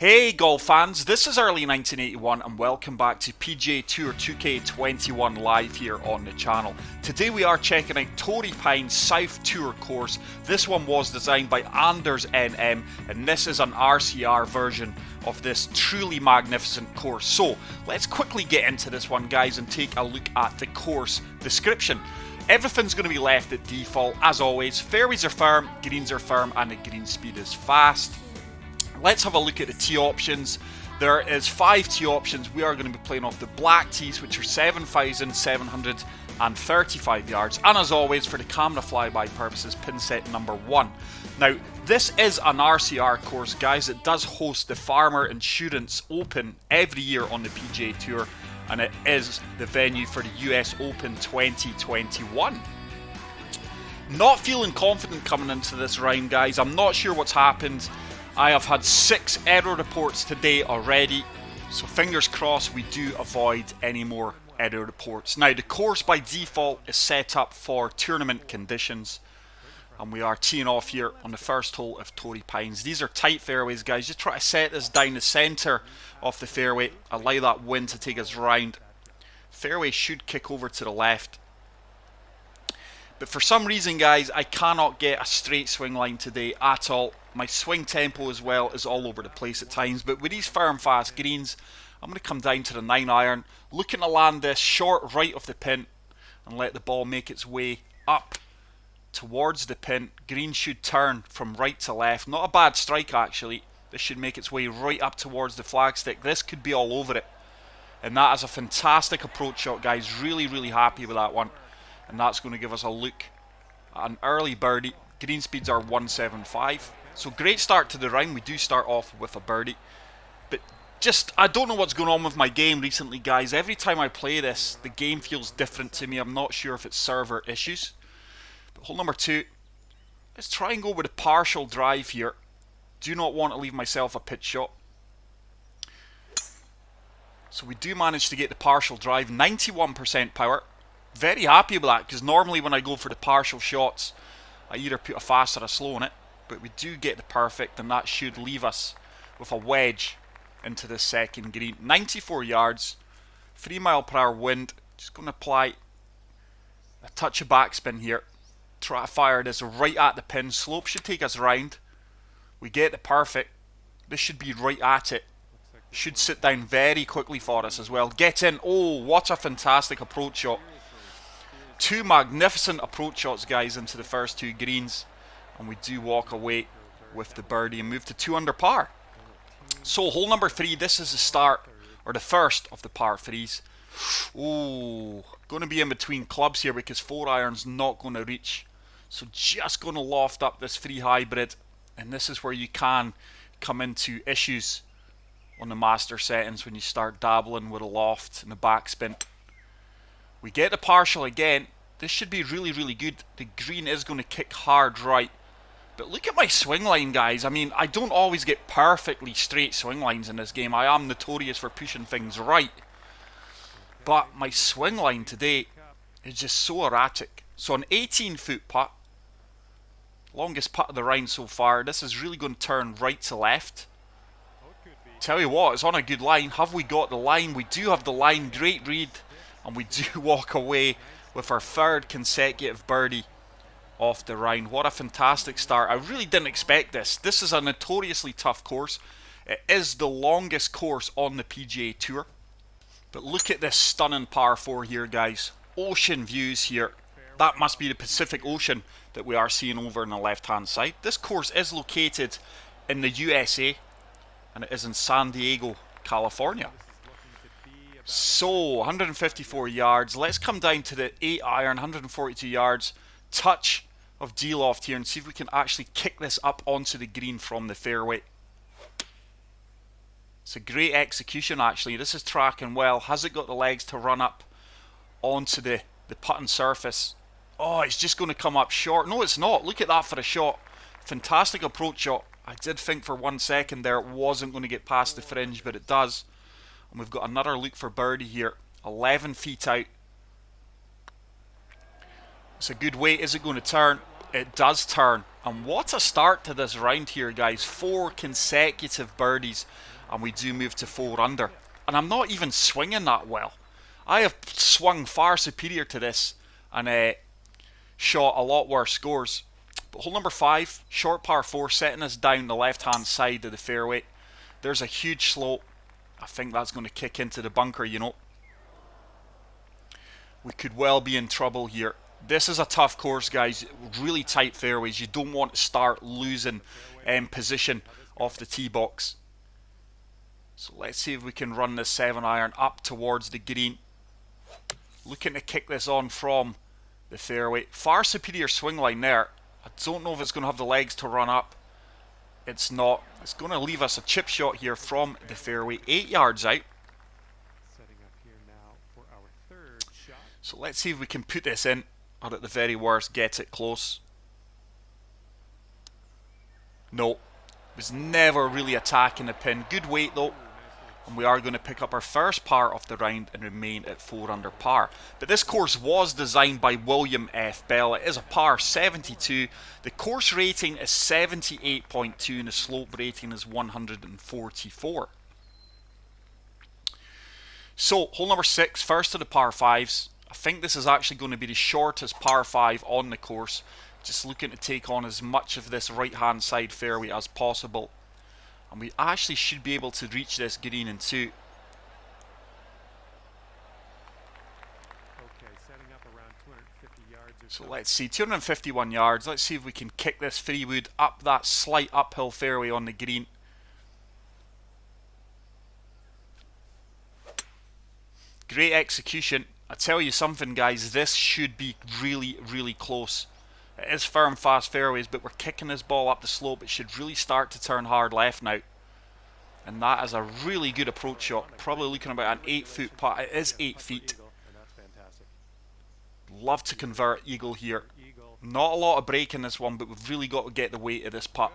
Hey golf fans, this is early 1981 and welcome back to PGA Tour 2K21 live here on the channel. Today we are checking out Torrey Pines South Tour course. This one was designed by Anders NM and this is an RCR version of this truly magnificent course. So let's quickly get into this one guys and take a look at the course description. Everything's going to be left at default as always. Fairways are firm, greens are firm and the green speed is fast. Let's have a look at the tee options. There is 5 tee options. We are going to be playing off the black tees, which are 7,735 yards. And as always, for the camera flyby purposes, pin set number 1. Now, this is an RCR course, guys. It does host the Farmer Insurance Open every year on the PGA Tour, and it is the venue for the US Open 2021. Not feeling confident coming into this round, guys. I'm not sure what's happened. I have had 6 error reports today already, so fingers crossed we do avoid any more error reports. Now the course by default is set up for tournament conditions, and we are teeing off here on the first hole of Torrey Pines. These are tight fairways, guys. Just try to set this down the centre of the fairway, allow that wind to take us round. Fairway should kick over to the left. But for some reason, guys, I cannot get a straight swing line today at all. My swing tempo as well is all over the place at times. But with these firm, fast greens, I'm going to come down to the 9-iron, looking to land this short right of the pin and let the ball make its way up towards the pin. Green should turn from right to left. Not a bad strike, actually. This should make its way right up towards the flagstick. This could be all over it. And that is a fantastic approach shot, guys. Really, really happy with that one. And that's going to give us a look at an early birdie. Green speeds are 175. So great start to the round. We do start off with a birdie. But just, I don't know what's going on with my game recently, guys. Every time I play this, the game feels different to me. I'm not sure if it's server issues. But hole number 2. Let's try and go with a partial drive here. Do not want to leave myself a pitch shot. So we do manage to get the partial drive. 91% power. Very happy with that, because normally when I go for the partial shots, I either put a fast or a slow on it. But we do get the perfect, and that should leave us with a wedge into the second green. 94 yards, 3 mile per hour wind. Just going to apply a touch of backspin here. Try to fire this right at the pin. Slope should take us round. We get the perfect. This should be right at it. Should sit down very quickly for us as well. Get in. Oh, what a fantastic approach shot. 2 magnificent approach shots, guys, into the first 2 greens. And we do walk away with the birdie and move to 2 under par. So hole number 3, this is the start, or the first of the par 3s. Oh, going to be in between clubs here because 4-iron's not going to reach. So just going to loft up this free hybrid. And this is where you can come into issues on the master settings when you start dabbling with a loft and a backspin. We get the partial again. This should be really, really good. The green is going to kick hard right. But look at my swing line, guys. I mean, I don't always get perfectly straight swing lines in this game. I am notorious for pushing things right. But my swing line today is just so erratic. So an 18-foot putt. Longest putt of the round so far. This is really going to turn right to left. Tell you what, it's on a good line. Have we got the line? We do have the line. Great read. And we do walk away with our 3rd consecutive birdie off the round. What a fantastic start. I really didn't expect this. This is a notoriously tough course. It is the longest course on the PGA Tour. But look at this stunning par 4 here, guys. Ocean views here. That must be the Pacific Ocean that we are seeing over on the left-hand side. This course is located in the USA, and it is in San Diego, California. So 154 yards. Let's come down to the 8-iron, 142 yards. Touch of D-loft here and see if we can actually kick this up onto the green from the fairway. It's a great execution, actually. This is tracking well. Has it got the legs to run up onto the putting surface? Oh, it's just going to come up short. No, it's not. Look at that for a shot. Fantastic approach shot. I did think for 1 second there it wasn't going to get past the fringe, but it does. And we've got another look for birdie here. 11 feet out. It's a good weight. Is it going to turn? It does turn. And what a start to this round here, guys. 4 consecutive birdies. and we do move to 4 under. And I'm not even swinging that well. I have swung far superior to this and shot a lot worse scores. But hole number 5, short par 4, setting us down the left hand side of the fairway. There's a huge slope. I think that's going to kick into the bunker, you know. We could well be in trouble here. This is a tough course, guys. Really tight fairways. You don't want to start losing position off the tee box. So let's see if we can run this 7-iron up towards the green. Looking to kick this on from the fairway. Far superior swing line there. I don't know if it's going to have the legs to run up. It's not. It's going to leave us a chip shot here from the fairway, 8 yards out. So let's see if we can put this in, or at the very worst get it close. No, was never really attacking the pin. Good weight though, and we are going to pick up our first par of the round and remain at 4 under par. But this course was designed by William F. Bell. It is a par 72. The course rating is 78.2 and the slope rating is 144. So hole number 6, first of the par 5s. I think this is actually going to be the shortest par 5 on the course. Just looking to take on as much of this right hand side fairway as possible. And we actually should be able to reach this green in 2. Okay, setting up around 250 yards or so let's see, 251 yards. Let's see if we can kick this 3-wood up that slight uphill fairway on the green. Great execution. I tell you something, guys, this should be really, really close. It is firm, fast fairways, but we're kicking this ball up the slope. It should really start to turn hard left now. And that is a really good approach shot. Probably looking about an 8-foot putt. It is 8 feet. Love to convert eagle here. Not a lot of break in this one, but we've really got to get the weight of this putt.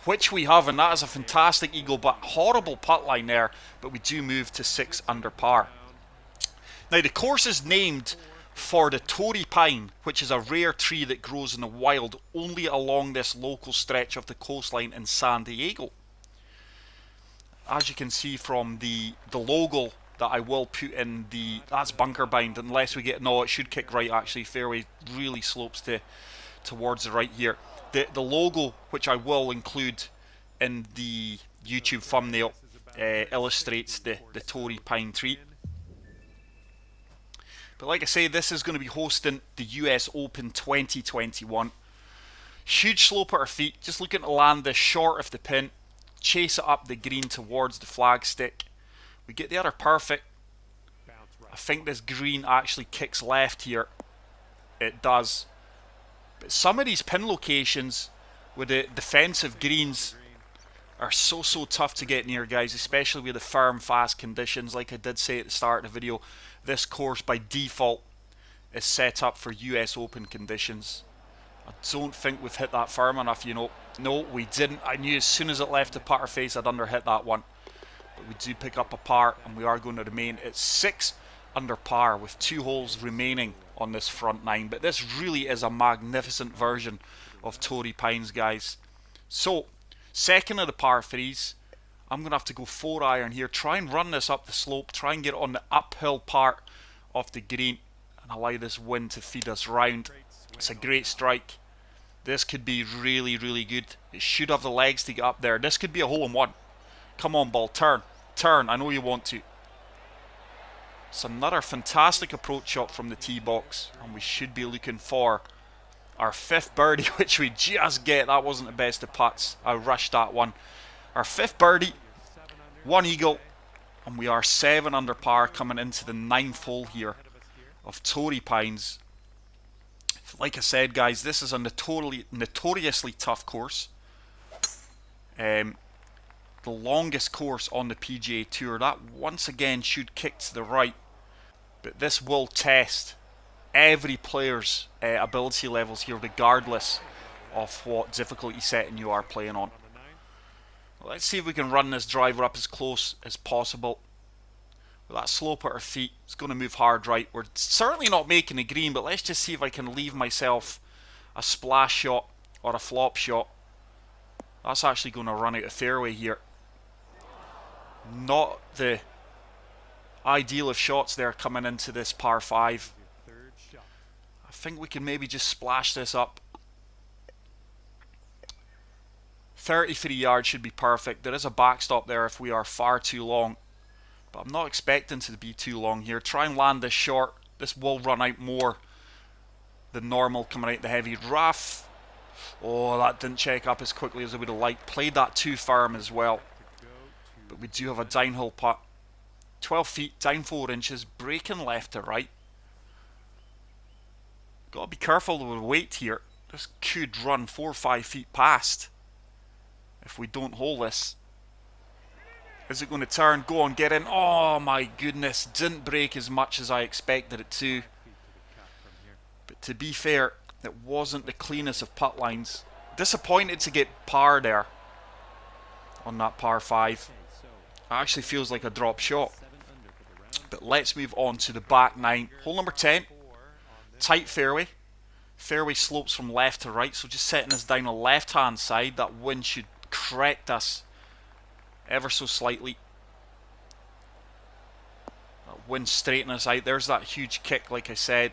Which we have, and that is a fantastic eagle, but horrible putt line there. But we do move to 6 under par. Now the course is named for the Torrey pine, which is a rare tree that grows in the wild only along this local stretch of the coastline in San Diego. As you can see from the logo that I will put in that's bunker bind, unless we get, no, it should kick right actually, fairway really slopes towards the right here. The logo, which I will include in the YouTube thumbnail, illustrates the Torrey pine tree. But like I say, this is going to be hosting the US Open 2021. Huge slope at our feet, just looking to land this short of the pin, chase it up the green towards the flagstick. We get the other perfect. I think this green actually kicks left here. It does. But some of these pin locations with the defensive greens are so tough to get near, guys, especially with the firm, fast conditions. Like I did say at the start of the video, this course by default is set up for US Open conditions. I don't think we've hit that firm enough, you know. No, we didn't. I knew as soon as it left the putter face I'd underhit that one. But we do pick up a par, and we are going to remain at 6 under par with 2 holes remaining on this front 9. But this really is a magnificent version of Torrey Pines, guys. So, second of the par 3s. I'm going to have to go 4-iron here. Try and run this up the slope. Try and get on the uphill part of the green. And allow this wind to feed us round. It's a great strike. This could be really, really good. It should have the legs to get up there. This could be a hole-in-one. Come on, ball. Turn. Turn. I know you want to. It's another fantastic approach shot from the tee box. And we should be looking for our 5th birdie, which we just get. That wasn't the best of putts. I rushed that one. Our 5th birdie, 1 eagle, and we are 7 under par coming into the 9th hole here of Torrey Pines. Like I said, guys, this is a notoriously tough course. The longest course on the PGA Tour. That once again should kick to the right, but this will test every player's ability levels here, regardless of what difficulty setting you are playing on. Let's see if we can run this driver up as close as possible. With that slope at our feet, it's going to move hard right. We're certainly not making a green, but let's just see if I can leave myself a splash shot or a flop shot. That's actually going to run out of fairway here. Not the ideal of shots there coming into this par 5. Your third shot. I think we can maybe just splash this up. 33 yards should be perfect. There is a backstop there if we are far too long, but I'm not expecting to be too long here. Try and land this short. This will run out more than normal coming out the heavy rough. Oh, that didn't check up as quickly as I would have liked. Played that too firm as well. To go to But we do have a downhill putt. 12 feet, down 4 inches, breaking left to right. Got to be careful with weight here. This could run 4 or 5 feet past if we don't hold this. Is it going to turn? Go on, get in. Oh my goodness, didn't break as much as I expected it to. feet to the cut from here. But to be fair, it wasn't the cleanest of putt lines. Disappointed to get par there on that par 5. Okay, so It actually feels like a drop shot. 7 under for the round. But let's move on to the back 9. Hole number 10. 4 on this. Tight fairway. Fairway slopes from left to right, so just setting us down the left hand side. That wind should correct us ever so slightly. That wind straighten us out. There's that huge kick, like I said,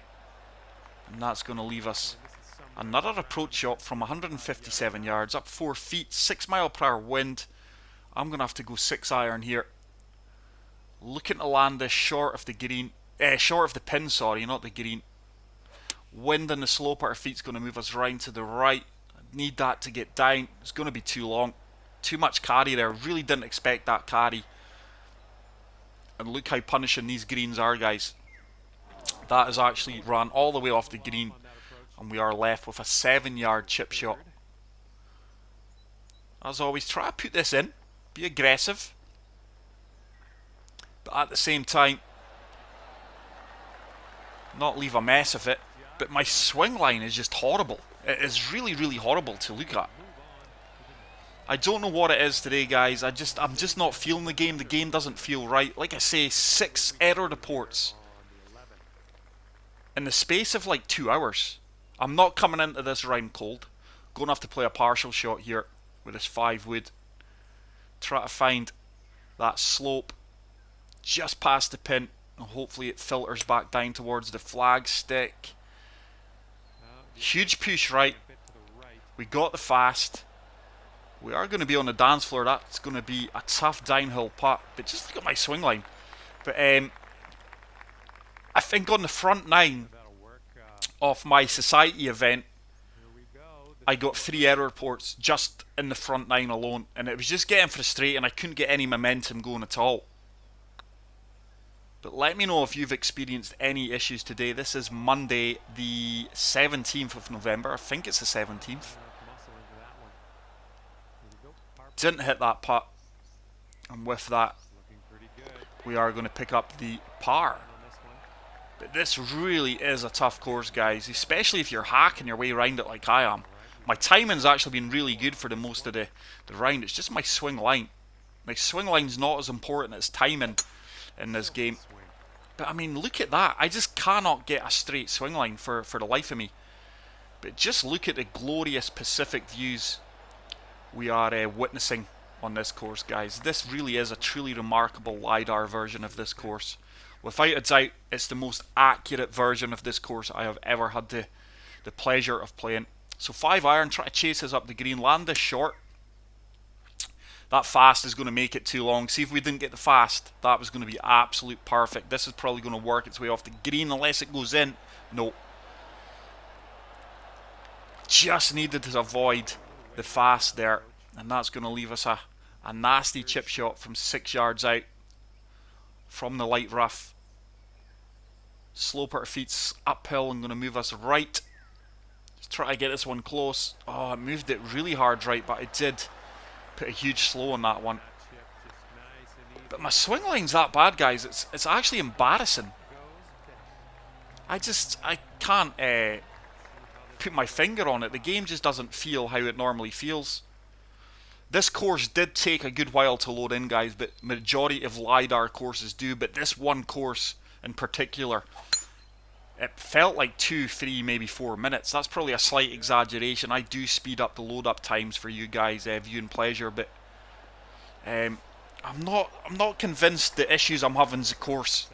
and that's going to leave us This is somewhere another around approach shot from 157 yards, up 4 feet, 6 mile per hour wind. I'm going to have to go 6 iron here. Looking to land this short of the green, short of the pin, sorry, not the green. Wind in the slope at our feet's going to move us right to the right. I need that to get down. It's going to be too long. Too much carry there. Really didn't expect that carry. And look how punishing these greens are, guys. That has actually ran all the way off the green, on that approach. and we are left with a 7-yard chip shot. As always, try to put this in. Be aggressive. But at the same time, not leave a mess of it. But my swing line is just horrible. It is really, really horrible to look at. I don't know what it is today, guys. I'm just not feeling the game. The game doesn't feel right. Like I say, 6 error reports On the 11. in the space of like 2 hours. I'm not coming into this round cold. Going to have to play a partial shot here with this 5 wood. Try to find that slope just past the pin, and hopefully it filters back down towards the flag stick. Huge push right. A bit to the right. We got the fast. We are going to be on the dance floor. That's going to be a tough downhill putt. But just look at my swing line. But I think on the front 9 That'll work. of my society event, Here we go. I got 3 error reports just in the front 9 alone. And it was just getting frustrating. I couldn't get any momentum going at all. But let me know if you've experienced any issues today. This is Monday, the 17th of November. I think it's the 17th. Muscle into that one. Here we go. Par Didn't hit that putt. And with that, looking pretty good we are going to pick up the par. on this one. But this really is a tough course, guys. Especially if you're hacking your way around it like I am. My timing's actually been really good for the most of the round. It's just my swing line. My swing line's not as important as timing in this game. Swing. But I mean, look at that. I just cannot get a straight swing line for the life of me. But just look at the glorious Pacific views we are witnessing on this course, guys. This really is a truly remarkable LiDAR version of this course. Without a doubt, it's the most accurate version of this course I have ever had the pleasure of playing. So 5 iron, try to chase us up the green, land this short. That fast is going to make it too long. See if we didn't get the fast. That was going to be absolute perfect. This is probably going to work its way off the green unless it goes in. No. Just needed to avoid the fast there. And that's going to leave us a nasty chip shot from 6 yards out from the light rough. Slope at our feet's uphill and going to move us right. Just try to get this one close. Oh, I moved it really hard right, but I did put a huge slow on that one. That chip just nice and easy. But my swing line's that bad, guys. It's actually embarrassing. I can't put my finger on it. The game just doesn't feel how it normally feels. This course did take a good while to load in, guys, but majority of LiDAR courses do. But this one course in particular, it felt like 2, 3, maybe 4 minutes. That's probably a slight exaggeration. I do speed up the load up times for you guys, viewing pleasure, but I I'm not convinced the issues I'm having is the course.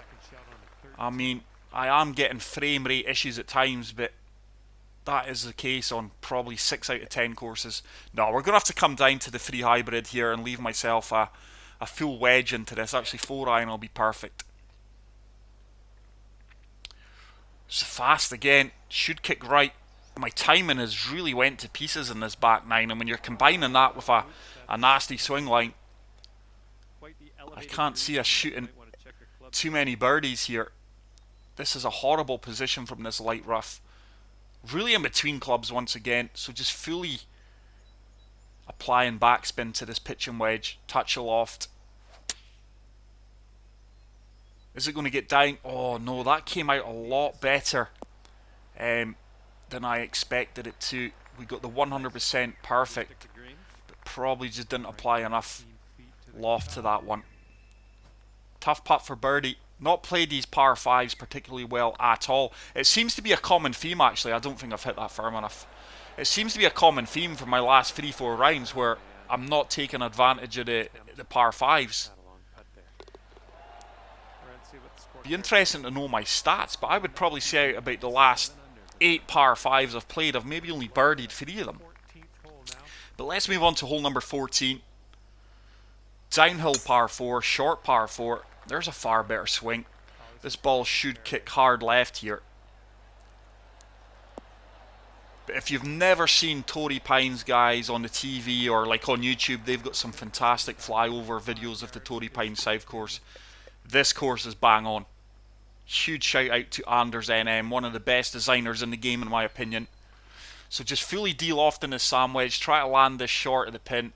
I mean, I am getting frame rate issues at times, but that is the case on probably 6 out of 10 courses. No, we're going to have to come down to the 3 hybrid here and leave myself a full wedge into this. Actually, 4 iron will be perfect. So fast again, should kick right. My timing has really went to pieces in this back 9, and when you're combining that with a nasty swing line, I can't see us shooting too many birdies here. This is a horrible position from this light rough. Really in between clubs once again, so just fully applying backspin to this pitching wedge. Touch aloft. Is it going to get down? Oh no, that came out a lot better than I expected it to. We got the 100% perfect, but probably just didn't apply enough loft to that one. Tough putt for birdie. Not played these par 5s particularly well at all. It seems to be a common theme actually. I don't think I've hit that firm enough. It seems to be a common theme for my last 3-4 rounds where I'm not taking advantage of the par 5s. Be interesting to know my stats, but I would probably say out about the last 8 par 5s I've played, I've maybe only birdied 3 of them. But let's move on to hole number 14. Downhill par 4, short par 4. There's a far better swing. This ball should kick hard left here. But if you've never seen Torrey Pines guys on the TV or like on YouTube, they've got some fantastic flyover videos of the Torrey Pines South course. This course is bang on. Huge shout out to Anders NM, one of the best designers in the game in my opinion. So just fully de-lofting this sand wedge, try to land this short of the pin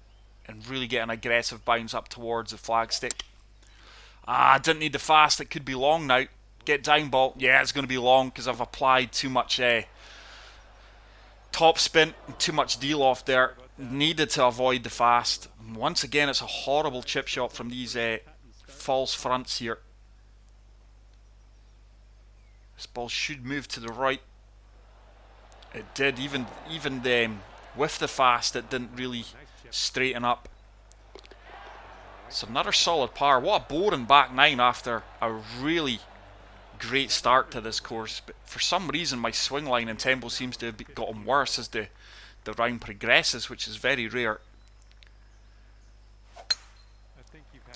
and really get an aggressive bounce up towards the flagstick. Didn't need the fast, it could be long now. Get down ball, yeah it's going to be long because I've applied too much top spin and too much de-loft there. Needed to avoid the fast. And once again it's a horrible chip shot from these false fronts here. This ball should move to the right. It did, even with the fast it didn't really straighten up. So another solid par. What a boring back 9 after a really great start to this course. But for some reason my swing line and tempo seems to have gotten worse as the round progresses, which is very rare.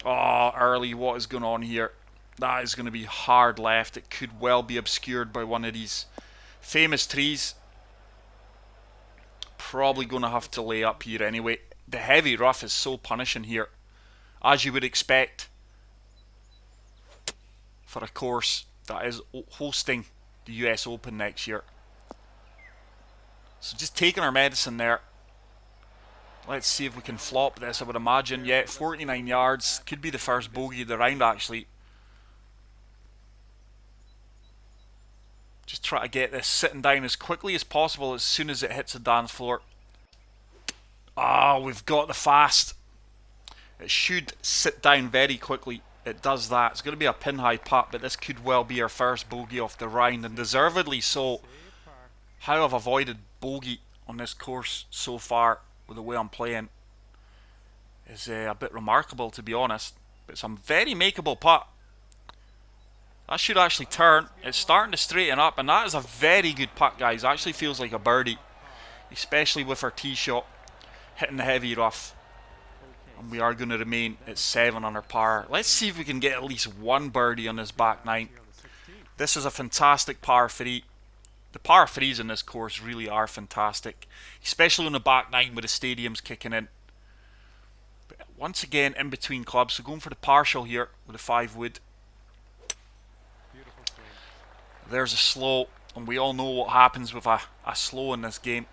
Oh, early, what is going on here? That is going to be hard left. It could well be obscured by one of these famous trees. Probably going to have to lay up here anyway. The heavy rough is so punishing here, as you would expect for a course that is hosting the US Open next year. So just taking our medicine there. Let's see if we can flop this, I would imagine. Yeah, 49 yards. Could be the first bogey of the round actually. Just try to get this sitting down as quickly as possible as soon as it hits the dance floor. We've got the fast. It should sit down very quickly. It does that. It's going to be a pin high putt, but this could well be our first bogey off the round, and deservedly so. How I've avoided bogey on this course so far with the way I'm playing is a bit remarkable, to be honest. But it's a very makeable putt. That should actually turn. It's starting to straighten up, and that is a very good putt, guys. Actually feels like a birdie, especially with our tee shot hitting the heavy rough. And we are going to remain at 7 under par. Let's see if we can get at least one birdie on this back 9. This is a fantastic par 3. The par 3s in this course really are fantastic, especially on the back 9 with the stadiums kicking in. But once again, in between clubs, so going for the partial here with a 5 wood. There's a slow, and we all know what happens with a slow in this game.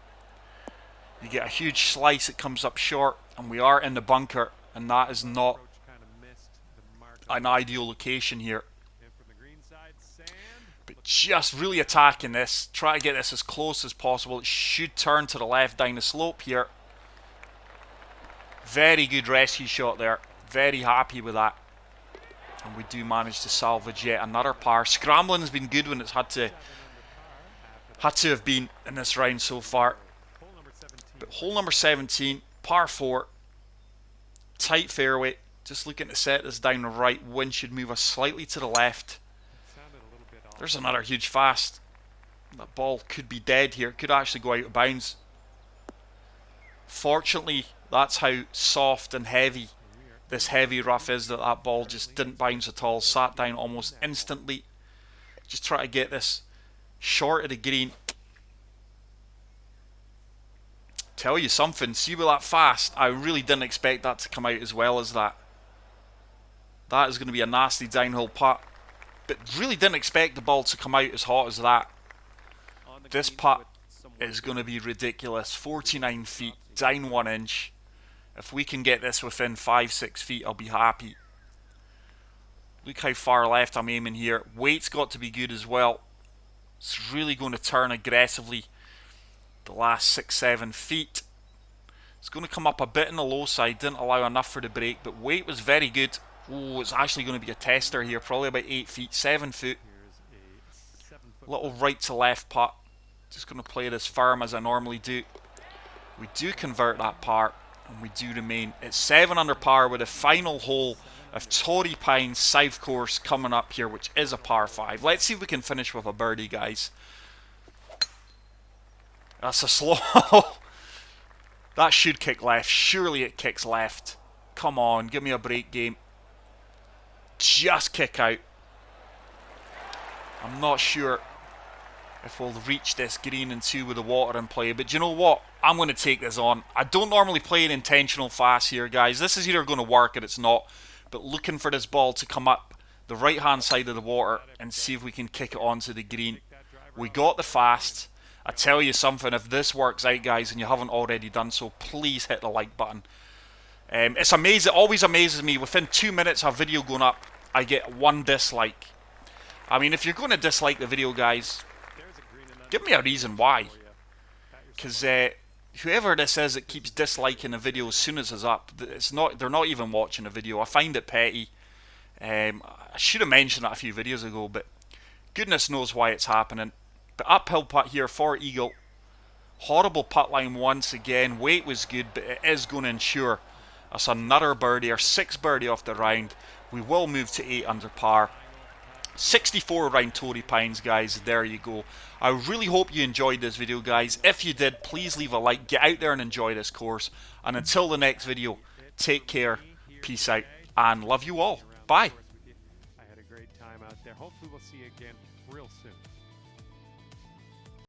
You get a huge slice, it comes up short, and we are in the bunker, and that is not an ideal location here. But just really attacking this, try to get this as close as possible. It should turn to the left down the slope here. Very good rescue shot there, very happy with that. And we do manage to salvage yet another par. Scrambling has been good when it's had to have been in this round so far. But hole number 17, par 4, tight fairway, Just looking to set this down the right. Wind should move us slightly to the left. It sounded a little bit off. There's another huge fast. That ball could be dead here. Could actually go out of bounds. Fortunately, that's how soft and heavy this heavy rough is that that ball just didn't bounce at all. Sat down almost instantly. Just try to get this short of the green. Tell you something, see with that fast, I really didn't expect that to come out as well as that. That is going to be a nasty downhill putt. But really didn't expect the ball to come out as hot as that. This putt is going to be ridiculous. 49 feet, down 1 inch. If we can get this within 5-6 feet, I'll be happy. Look how far left I'm aiming here. Weight's got to be good as well. It's really going to turn aggressively the last 6-7 feet. It's going to come up a bit on the low side. Didn't allow enough for the break, but weight was very good. Oh, it's actually going to be a tester here. Probably about 8 feet, 7 foot. Little right to left putt. Just going to play this firm as I normally do. We do convert that par, and we do remain at 7 under par with a final hole of Torrey Pines South Course coming up here, which is a par 5. Let's see if we can finish with a birdie, guys. That's a slow. That should kick left. Surely it kicks left. Come on, give me a break game. Just kick out. I'm not sure if we'll reach this green in 2 with the water in play, but you know what? I'm going to take this on. I don't normally play an intentional fast here, guys. This is either going to work or it's not. But looking for this ball to come up the right hand side of the water and see if we can kick it onto the green. We got the fast. I tell you something, if this works out, guys, and you haven't already done so, please hit the like button. It's amazing. It always amazes me. Within 2 minutes of video going up, I get 1 dislike. I mean, if you're going to dislike the video, guys, give me a reason why. Because whoever this is that keeps disliking the video as soon as it's up, they're not even watching the video. I find it petty. I should have mentioned that a few videos ago, but goodness knows why it's happening. But uphill putt here for eagle. Horrible putt line once again. Weight was good, but it is going to ensure us another birdie, or 6th birdie off the round. We will move to 8 under par. 64 round Torrey Pines, guys. There you go. I really hope you enjoyed this video, guys. If you did, please leave a like. Get out there and enjoy this course. And until the next video, take care, peace out, and love you all. Bye. I had a great time out there. Hopefully we'll see you again real soon.